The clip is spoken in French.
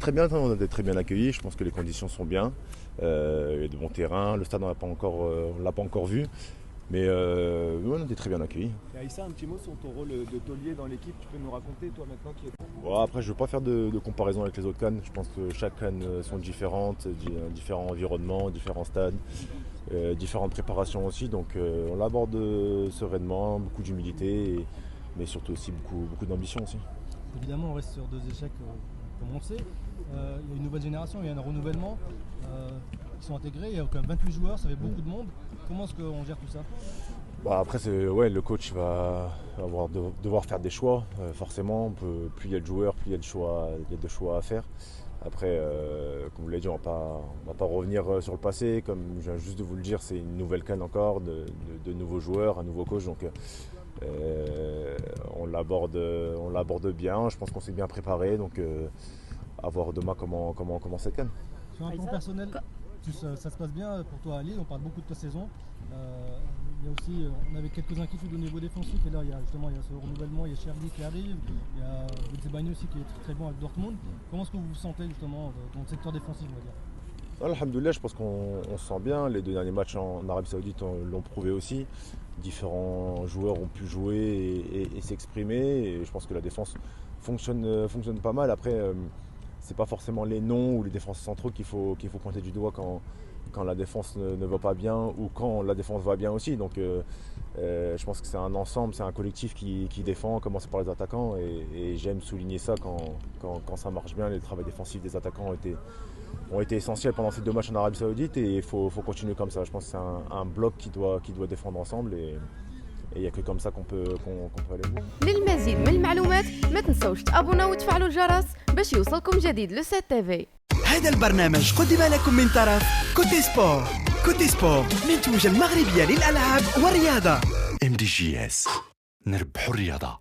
très bien, on a été très bien accueillis. Je pense que les conditions sont bien. Il y a de bons terrains. Le stade, on ne l'a pas encore vu. Mais on a été très bien accueillis. Et Aïssa, un petit mot sur ton rôle de taulier dans l'équipe. Tu peux nous raconter, toi, maintenant qui est... Bon, après, je ne veux pas faire de comparaison avec les autres CAN. Je pense que chaque CAN sont différentes, différents environnements, différents stades, différentes préparations aussi. Donc on l'aborde sereinement, beaucoup d'humilité, mais surtout aussi beaucoup d'ambition aussi. Évidemment, on reste sur 2 échecs, comme on le sait. Il y a une nouvelle génération, il y a un renouvellement. Ils sont intégrés, il y a quand même 28 joueurs, ça fait beaucoup de monde. Comment est-ce qu'on gère tout ça? Après, le coach va devoir faire des choix. Forcément, plus il y a de joueurs, plus il y a de choix à faire. Après, comme vous l'avez dit, on ne va pas revenir sur le passé. Comme je viens juste de vous le dire, c'est une nouvelle CAN encore, de nouveaux joueurs, un nouveau coach. Donc on l'aborde bien. Je pense qu'on s'est bien préparé. Donc à voir demain comment on commence cette CAN. Sur un plan personnel, ça se passe bien pour toi à Lille, on parle beaucoup de ta saison. Il y a aussi, on avait quelques inquiétudes au niveau défensif et là il y a ce renouvellement, il y a Cherdi qui arrive, il y a Benzebani aussi qui est très bon avec Dortmund. Comment est-ce que vous vous sentez justement dans le secteur défensif, on va dire? Alhamdoulilah, je pense qu'on se sent bien. Les 2 derniers matchs en Arabie Saoudite l'ont prouvé aussi. Différents joueurs ont pu jouer et s'exprimer. Et je pense que la défense fonctionne pas mal. Après, c'est pas forcément les noms ou les défenseurs centraux qu'il faut pointer du doigt quand la défense ne va pas bien ou quand la défense va bien aussi. Donc je pense que c'est un ensemble, c'est un collectif qui défend, commencer par les attaquants. Et j'aime souligner ça quand ça marche bien. Le travail défensif des attaquants ont été essentiels pendant ces 2 matchs en Arabie Saoudite et il faut continuer comme ça. Je pense que c'est un bloc qui doit défendre ensemble et il n'y a que comme ça qu'on peut aller loin. للمزيد من المعلومات ما تنسوش تابونا وتفعلوا الجرس باش يوصلكم جديد لو سات تيفي. هذا البرنامج قدم لكم من طرف كوتي سبور. كوتي سبور منتوجة المغربية للألعاب والرياضة. MDGS نربحوا الرياضة.